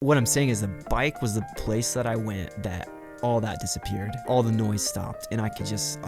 What I'm saying is the bike was the place that I went that all that disappeared. All the noise stopped and I just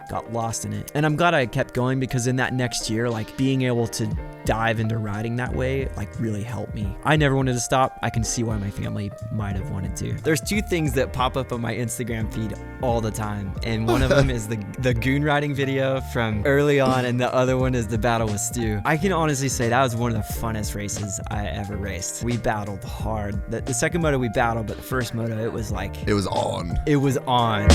got lost in it. And I'm glad I kept going because in that next year, like being able to dive into riding that way, like really helped me. I never wanted to stop. I can see why my family might have wanted to. There's two things that pop up on my Instagram feed all the time. And one of them is the goon riding video from early on. And the other one is the battle with Stu. I can honestly say that was one of the funnest races I ever raced. We battled hard. The second moto we battled, but the first moto, it was like... It was on. It was on.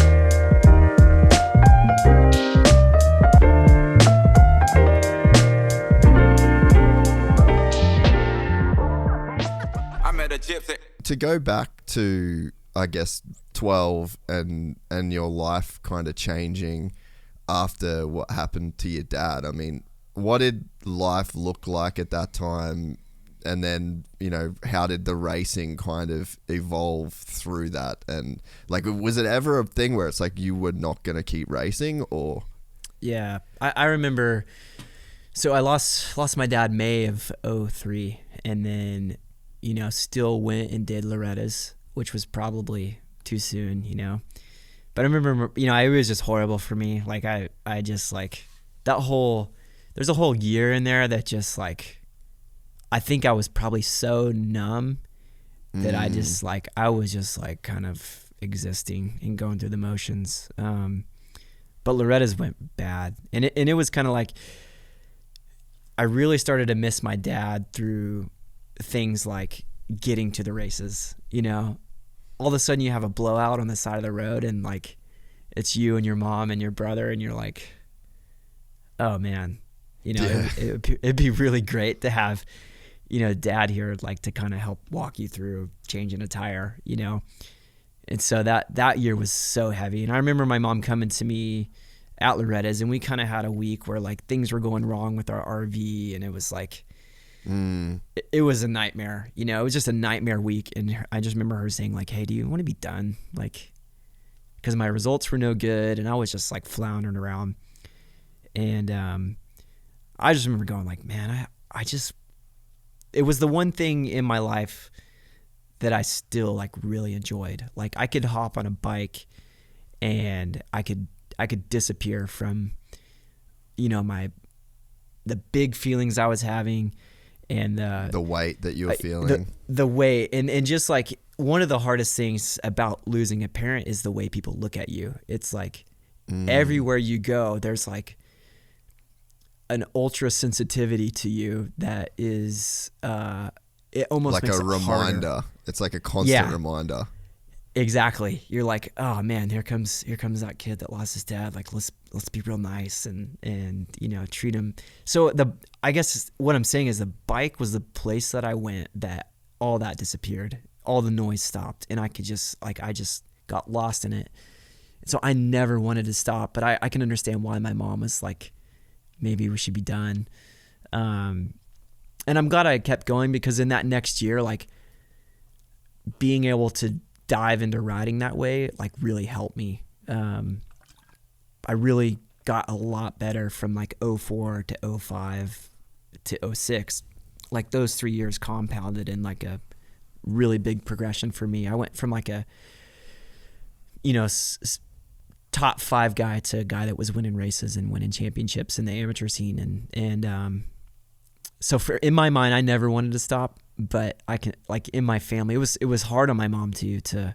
Gypsy. To go back to, I guess, 12 and your life kind of changing after what happened to your dad. I mean, what did life look like at that time? And then, you know, how did the racing kind of evolve through that? And like, was it ever a thing where it's like you were not going to keep racing or? Yeah, I remember. So I lost my dad May of 2003, and then, you know, still went and did Loretta's, which was probably too soon, you know. But I remember, you know, it was just horrible for me. Like I just like there's a whole year in there that just like, I think I was probably so numb that I was just like kind of existing and going through the motions. But Loretta's went bad. And it was kind of like, I really started to miss my dad through things like getting to the races. You know, all of a sudden you have a blowout on the side of the road and like it's you and your mom and your brother and you're like, oh man, you know, yeah. It'd be really great to have, you know, dad here, like to kind of help walk you through changing a tire, you know. And so that year was so heavy. And I remember my mom coming to me at Loretta's and we kind of had a week where like things were going wrong with our RV and it was like, it was a nightmare, you know. It was just a nightmare week. And I just remember her saying like, hey, do you want to be done? Like, because my results were no good and I was just like floundering around. And I just remember going like, man, it was the one thing in my life that I still like really enjoyed. Like I could hop on a bike and I could disappear from, you know, the big feelings I was having and the weight that you were feeling. The weight and just like one of the hardest things about losing a parent is the way people look at you. It's like everywhere you go, there's like an ultra sensitivity to you that is it almost like makes a it reminder. harder. It's like a constant reminder. Exactly. You're like, oh man, here comes that kid that lost his dad. Like let's be real nice and you know, treat him. So I guess what I'm saying is the bike was the place that I went that all that disappeared. All the noise stopped and I just got lost in it. So I never wanted to stop, but I can understand why my mom was like, maybe we should be done. And I'm glad I kept going because in that next year, like being able to dive into riding that way, like really helped me. I really got a lot better from like 2004 to 2005 to 2006. Like those 3 years compounded in like a really big progression for me. I went from like a, you know, top 5 guy to a guy that was winning races and winning championships in the amateur scene. And so in my mind, I never wanted to stop, but I can, like in my family, it was hard on my mom too, to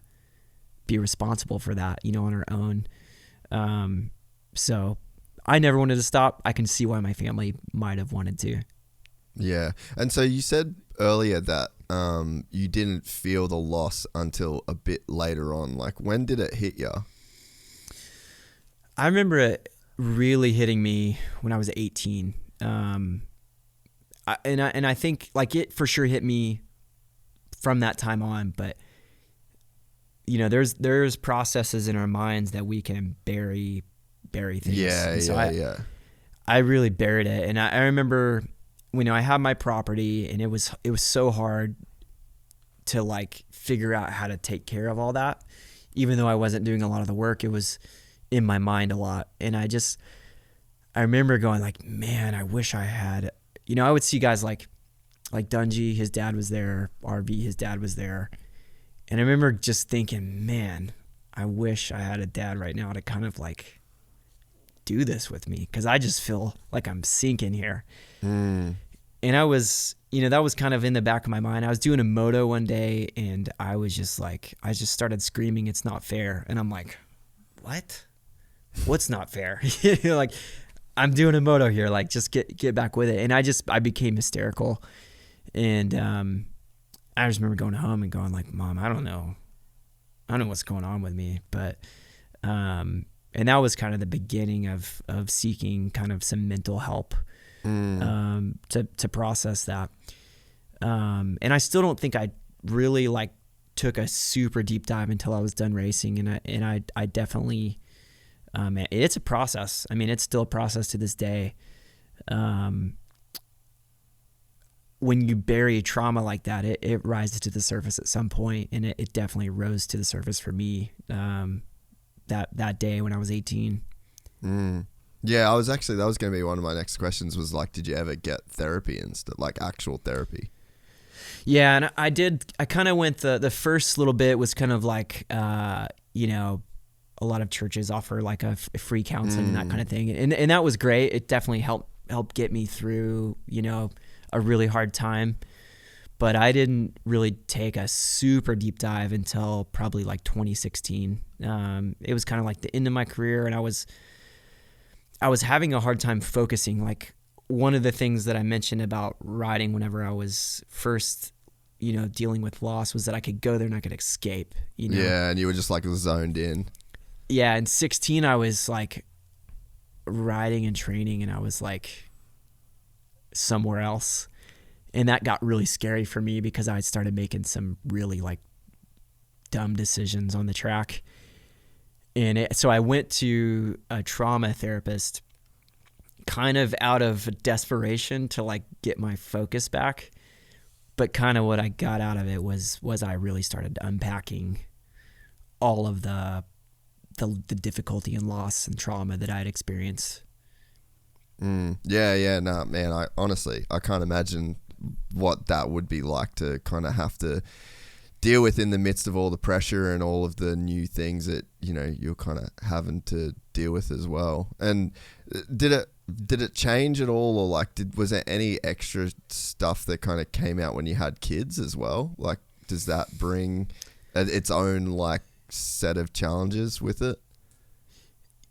be responsible for that, you know, on her own. So I never wanted to stop. I can see why my family might have wanted to. Yeah. And so you said earlier that, you didn't feel the loss until a bit later on. Like when did it hit you? I remember it really hitting me when I was 18. I think like it for sure hit me from that time on, but you know, there's processes in our minds that we can bury things. Yeah. I really buried it. And I remember, you know, I had my property and it was so hard to like figure out how to take care of all that. Even though I wasn't doing a lot of the work, it was in my mind a lot. And I remember going like, man, I wish I had, you know, I would see guys like like Dungy, his dad was there. RV, his dad was there. And I remember just thinking, man, I wish I had a dad right now to kind of like do this with me, because I just feel like I'm sinking here. And I was, that was kind of in the back of my mind. I was doing a moto one day, and I was just like, I just started screaming, "It's not fair." And I'm like, what? What's not fair? Like, I'm doing a moto here. Like, just get back with it. And I became hysterical. And I just remember going home and going like, "Mom, I don't know what's going on with me." But and that was kind of the beginning of seeking kind of some mental help to process that. And I still don't think I really like took a super deep dive until I was done racing. And I definitely, it's a process. I mean, it's still a process to this day. When you bury trauma like that, it rises to the surface at some point, and it definitely rose to the surface for me that day when I was 18. Yeah, that was going to be one of my next questions, was like, did you ever get therapy and stuff, like actual therapy? Yeah, and I did. I kind of went the first little bit was kind of like, a lot of churches offer like a free counseling and that kind of thing, and that was great. It definitely helped get me through, a really hard time. But I didn't really take a super deep dive until probably like 2016. It was kind of like the end of my career, and I was having a hard time focusing. Like, one of the things that I mentioned about riding whenever I was first, dealing with loss, was that I could go there and I could escape, Yeah, and you were just like zoned in. Yeah, in 16 I was like riding and training, and I was like somewhere else. And that got really scary for me, because I started making some really like dumb decisions on the track. And so I went to a trauma therapist kind of out of desperation to like get my focus back. But kind of what I got out of it was I really started unpacking all of the difficulty and loss and trauma that I had experienced. Yeah, no, man, I honestly can't imagine what that would be like to kind of have to deal with in the midst of all the pressure and all of the new things that, you're kind of having to deal with as well. And did it change at all, or like, was there any extra stuff that kind of came out when you had kids as well? Like, does that bring its own like set of challenges with it?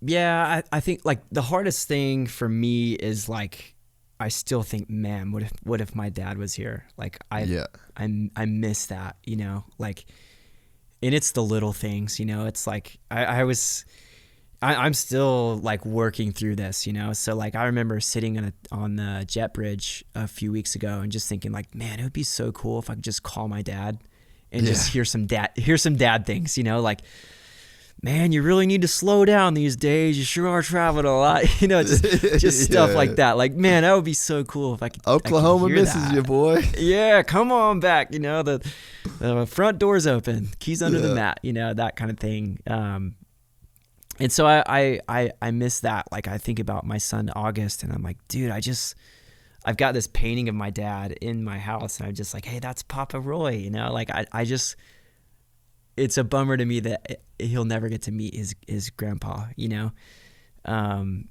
Yeah, I think like the hardest thing for me is like, I still think, man, what if my dad was here? Like, I miss that, like, and it's the little things, it's like, I'm still like working through this, so like, I remember sitting on the jet bridge a few weeks ago and just thinking like, man, it would be so cool if I could just call my dad and just hear some dad things, like, man, you really need to slow down these days. You sure are traveling a lot. Just stuff like that. Like, man, that would be so cool if I could. Oklahoma I could hear misses that. you, boy. Yeah, come on back. The front door's open, keys under the mat. That kind of thing. And so I miss that. Like, I think about my son August, and I'm like, dude, I've got this painting of my dad in my house, and I'm just like, hey, that's Papa Roy. Like I just. It's a bummer to me that he'll never get to meet his grandpa, and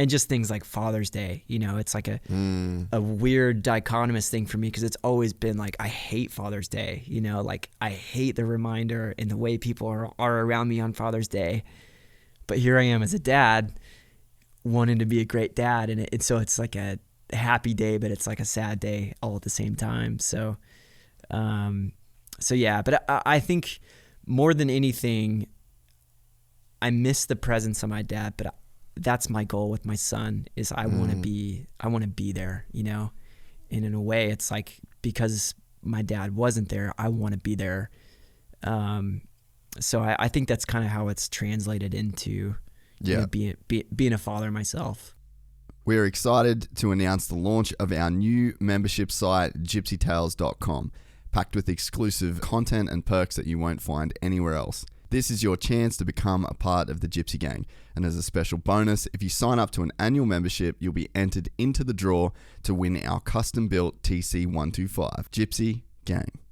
just things like Father's Day, it's like a weird dichotomous thing for me, because it's always been like, I hate Father's Day, like I hate the reminder and the way people are around me on Father's Day. But here I am as a dad wanting to be a great dad, and so it's like a happy day, but it's like a sad day all at the same time. So yeah, but I think more than anything, I miss the presence of my dad, but that's my goal with my son, is I want to be there, and in a way it's like, because my dad wasn't there, I want to be there. So I think that's kind of how it's translated into being a father myself. We're excited to announce the launch of our new membership site, gypsytales.com. packed with exclusive content and perks that you won't find anywhere else. This is your chance to become a part of the Gypsy Gang. And as a special bonus, if you sign up to an annual membership, you'll be entered into the draw to win our custom-built TC125. Gypsy Gang.